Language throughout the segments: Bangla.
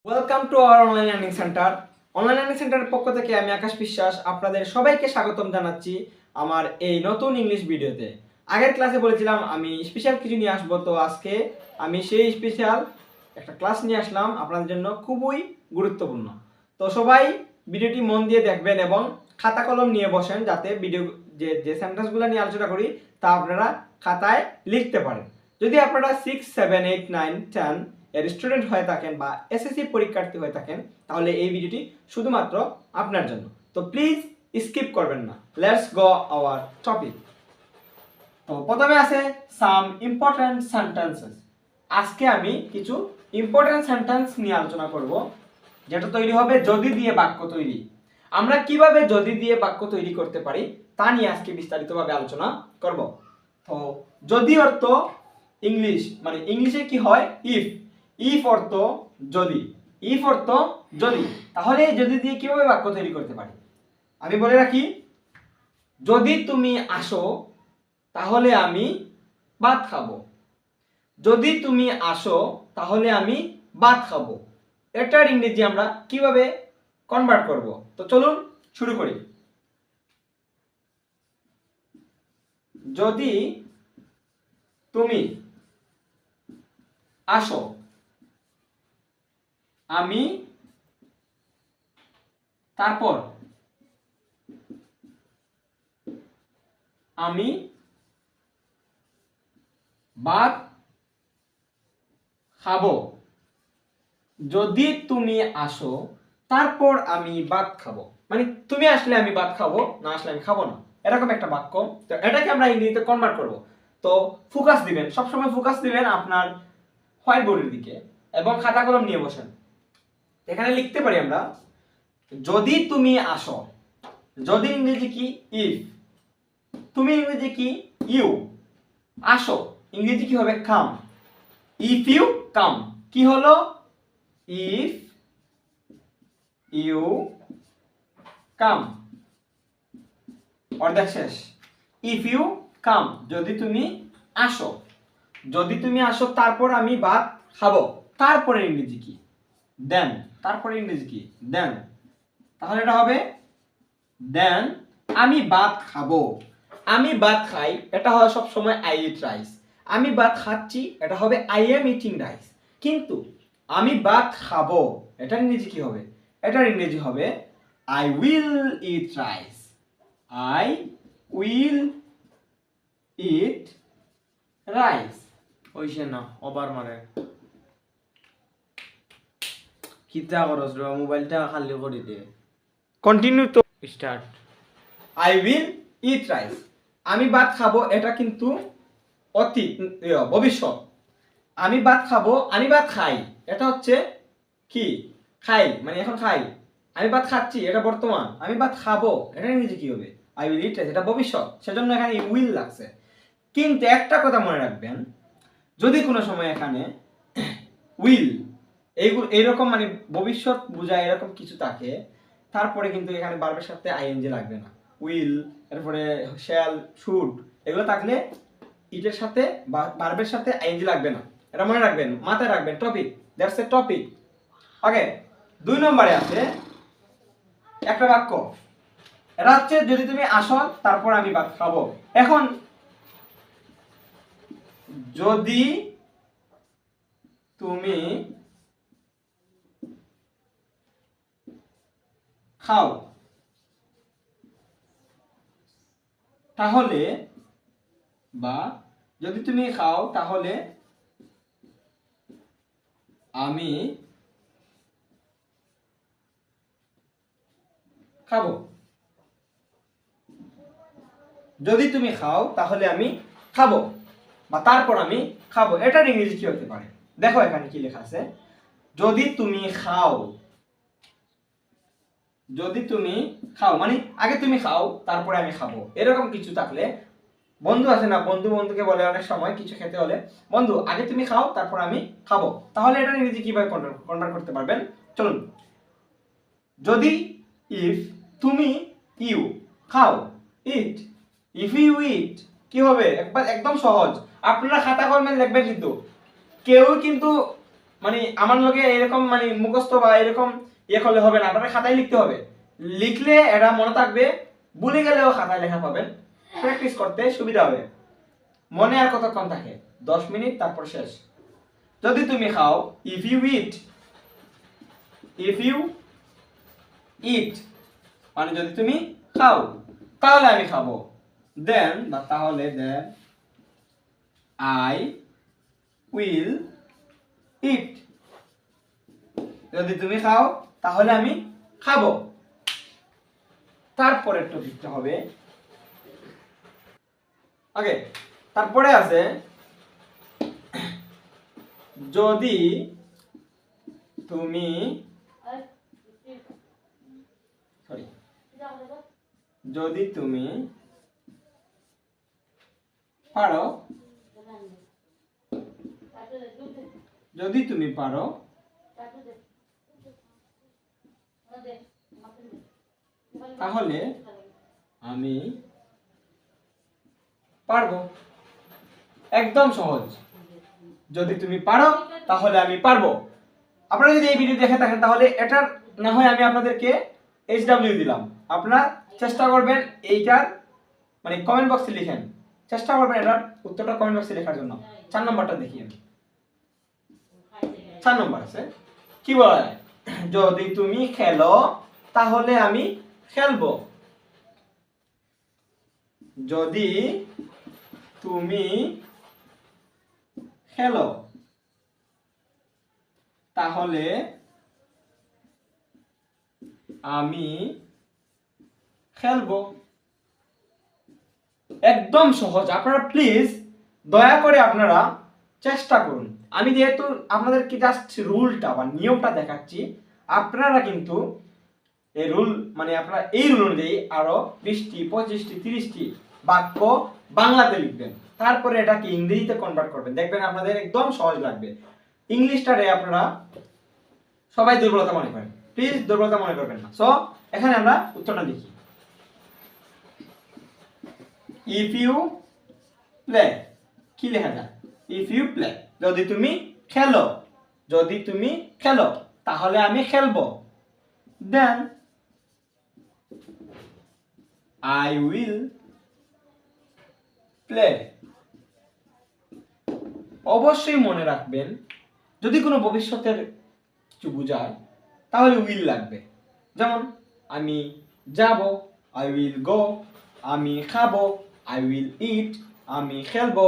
Welcome to our online learning centre. Online learning সেন্টারের পক্ষ থেকে আমি আকাশ বিশ্বাস আপনাদের সবাইকে স্বাগতম জানাচ্ছি আমার এই নতুন ইংলিশ ভিডিওতে। আগের ক্লাসে বলেছিলাম আমি স্পেশাল কিছু নিয়ে আসবো, তো আজকে আমি সেই স্পেশাল একটা ক্লাস নিয়ে আসলাম আপনাদের জন্য, খুবই গুরুত্বপূর্ণ। তো সবাই ভিডিওটি মন দিয়ে দেখবেন এবং খাতা কলম নিয়ে বসেন, যাতে ভিডিও যে সেন্টেন্সগুলো নিয়ে আলোচনা করি তা আপনারা খাতায় লিখতে পারেন। যদি আপনারা 6, 7, 8, 9, 10 এর স্টুডেন্ট হয়ে থাকেন বা এসএসসি পরীক্ষার্থী হয়ে থাকেন, তাহলে এই ভিডিওটি শুধুমাত্র আপনার জন্য। তো প্লিজ স্কিপ করবেন না। Let's go hour topic. তো প্রথমে আছে সাম ইম্পর্টেন্ট সেন্টেন্সেস। আজকে আমি কিছু ইম্পর্টেন্ট সেন্টেন্স নিয়ে আলোচনা করব, যেটা তৈরি হবে যদি দিয়ে বাক্য তৈরি। আমরা কিভাবে যদি দিয়ে বাক্য তৈরি করতে পারি তা নিয়ে আজকে বিস্তারিতভাবে আলোচনা করব। তো যদি অর্থ ইংলিশ, মানে ইংলিশে কি হয় ইফ, ইফ অর্থ যদি, ইফ অর্থ যদি। তাহলে যদি দিয়ে কিভাবে বাক্য তৈরি করতে পারি আমি বলে রাখি। যদি তুমি আসো তাহলে আমি ভাত খাবো। যদি তুমি আসো তাহলে আমি ভাত খাবো। এটার ইংরেজি আমরা কিভাবে কনভার্ট করব, তো চলুন শুরু করি। যদি তুমি আসো আমি, তারপর আমি ভাত খাবো। যদি তুমি আসো তারপর আমি ভাত খাবো, মানে তুমি আসলে আমি ভাত খাবো, না আসলে আমি খাবো না, এরকম একটা বাক্য। তো এটাকে আমরা ইংরেজিতে কনভার্ট করব। তো ফোকাস দিবেন, সবসময় ফোকাস দিবেন আপনার হোয়াইট বোর্ডের দিকে এবং খাতা কলম নিয়ে বসেন। এখানে লিখতে পারি আমরা যদি তুমি আসো। যদি ইংরেজি কি ইফ, তুমি ইংরেজি কি ইউ, আসো ইংরেজি কি হবে কাম। ইফ ইউ কাম কি হলো ইফ ইউ কাম, অর্ধেক শেষ। ইফ ইউ কাম যদি তুমি আসো, যদি তুমি আসো তারপর আমি ভাত খাবো। তারপরে ইংরেজি কি দেন, তারপরে ইংরেজি কি দেন। তাহলে এটা হবে দেন আমি ভাত খাবো। আমি ভাত খাই এটা হয় সব সময় আই ইট রাইস। আমি ভাত খাচ্ছি এটা হবে আই এম ইটিং রাইস। কিন্তু আমি ভাত খাবো এটার ইংরেজি কি হবে, এটার ইংরেজি হবে I will eat rice. I will eat rice. ওইসে না ওভার মারে কিতা করস রে মোবাইলটা খালি করে দে কন্টিনিউ তো start I will eat rice. আমি ভাত খাবো এটা কিন্তু অতীত, ভবিষ্যৎ। আমি ভাত খাবো, আমি ভাত খাই এটা হচ্ছে কি খাই, মানে এখন খাই। আমি ভাত খাচ্ছি এটা বর্তমান। আমি ভাত খাবো এটা ইংরেজি কি হবে আই উইল ইট রাইস, এটা ভবিষ্যৎ, সেজন্য এখানে উইল লাগছে। কিন্তু একটা কথা মনে রাখবেন, যদি কোনো সময় এখানে উইল এইগুলো এইরকম মানে ভবিষ্যৎ বোঝায় এরকম কিছু থাকে, তারপরে কিন্তু এখানে ভার্বের সাথে আইএনজি লাগবে না। উইল, এরপরে শ্যাল, শুড এগুলো থাকলে ইটের সাথে বা ভার্বের সাথে আইএনজি লাগবে না। এটা মনে রাখবেন, মাথায় রাখবেন। Topic, that's a topic. Okay, 2 নম্বরে আছে একটা বাক্য। এটা হচ্ছে যদি তুমি আসো তারপর আমি ভাত খাবো। এখন যদি তুমি খাও তাহলে, বা যদি তুমি খাও তাহলে আমি খাবো। যদি তুমি খাও তাহলে আমি খাবো, বা তারপর আমি খাবো। এটার ইংরেজি কি হতে পারে দেখো, এখানে কি লেখা আছে যদি তুমি খাও। যদি তুমি খাও মানে আগে তুমি খাও তারপরে আমি খাবো, এরকম কিছু থাকলে। বন্ধু আছে না, বন্ধু বন্ধুকে বলে অনেক সময় কিছু খেতে হলে, বন্ধু আগে তুমি খাও তারপর আমি খাবো। তাহলে এটা ইংরেজি কিভাবে কনভার্ট করতে পারবেন চলুন। যদি ইফ তুমি ইউ খাও, ইট, ইফ ইউ ইট কি হবে একবার একদম সহজ। আপনারা খাতা কলমে লিখবেন, কিন্তু কেউ কিন্তু মানে আমার লগে এরকম মানে মুখস্থ বা এরকম ইয়ে করলে হবে না, আপনার খাতায় লিখতে হবে। লিখলে এটা মনে থাকবে, ভুলে গেলেও খাতায় লেখা পাবেন, প্র্যাকটিস করতে সুবিধা হবে। মনে আর কতক্ষণ থাকে? 10 মিনিট, তারপর শেষ। যদি তুমি খাও, if you eat, if you eat মানে যদি তুমি খাও, তাহলে আমি খাবো। দেন বা তাহলে দেন আই উইল ইট। যদি তুমি খাও তাহলে আমি খাবো। তারপরে টপিকটা হবে ওকে, তারপরে আছে যদি তুমি সরি যদি তুমি পারো, যদি তুমি পারো তাহলে আমি পারবো। একদম সহজ, যদি তুমি পারো তাহলে আমি পারবো। আপনারা যদি এই ভিডিও দেখে থাকেন তাহলে এটার না হয় আমি আপনাদেরকে HW দিলাম, আপনারা চেষ্টা করবেন এইটার মানে কমেন্ট বক্সে লিখেন, চেষ্টা করবেন এটার উত্তরটা কমেন্ট বক্সে লেখার জন্য। 4 নম্বরটা দেখি আমি। 4 নম্বর আছে কি বলা যায়, যদি তুমি খেলো তাহলে আমি খেলবো। যদি তুমি খেলো তাহলে আমি খেলবো। একদম সহজ, আপনারা প্লিজ দয়া করে আপনারা চেষ্টা করুন। আমি যেহেতু আপনাদেরকে জাস্ট রুলটা বা নিয়মটা দেখাচ্ছি, আপনারা কিন্তু এই রুল মানে আপনারা এই রুল অনুযায়ী আরো 20টি 25টি 30টি বাক্য বাংলাতে লিখবেন, তারপরে এটাকে ইংরেজিতে কনভার্ট করবেন, দেখবেন আপনাদের একদম সহজ লাগবে। ইংলিশটারে আপনারা সবাই দুর্বলতা মনে করেন, প্লিজ দুর্বলতা মনে করবেন না। সো এখানে আমরা উত্তরটা লিখি, ইফ ইউ প্লে। কি লেখা যায়? ইফ ইউ প্লে, যদি তুমি খেলো, যদি তুমি খেলো তাহলে আমি খেলবো। দেন I will play। অবশ্যই মনে রাখবেন, যদি কোনো ভবিষ্যতের কিছু বোঝায় তাহলে উইল লাগবে। যেমন আমি যাব, I will go, আমি খাবো, I will eat, আমি খেলবো,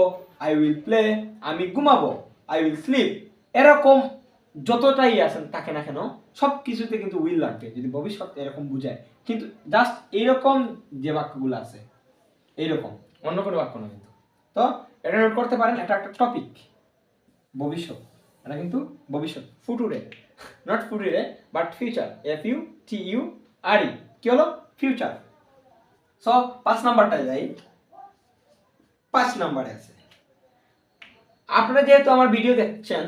I will play, আমি ঘুমাবো, I will sleep। এরকম যতটাই আছেন থাকে না কেন সব কিছুতে কিন্তু উইল লাগবে যদি ভবিষ্যৎ এরকম বোঝায়। কিন্তু জাস্ট এইরকম যে বাক্যগুলো আছে এইরকম, অন্য কোনো বাক্য না কিন্তু। তো এটা নোট করতে পারেন, এটা একটা টপিক, ভবিষ্যৎ। এটা কিন্তু ভবিষ্যৎ, ফুটুরে, নট ফুটুরে বাট ফিউচার, FUTURE। কি হলো? ফিউচার। সো 5 নাম্বারটায় যাই। 5 নাম্বারে আছে, আপনারা যেহেতু আমার ভিডিও দেখছেন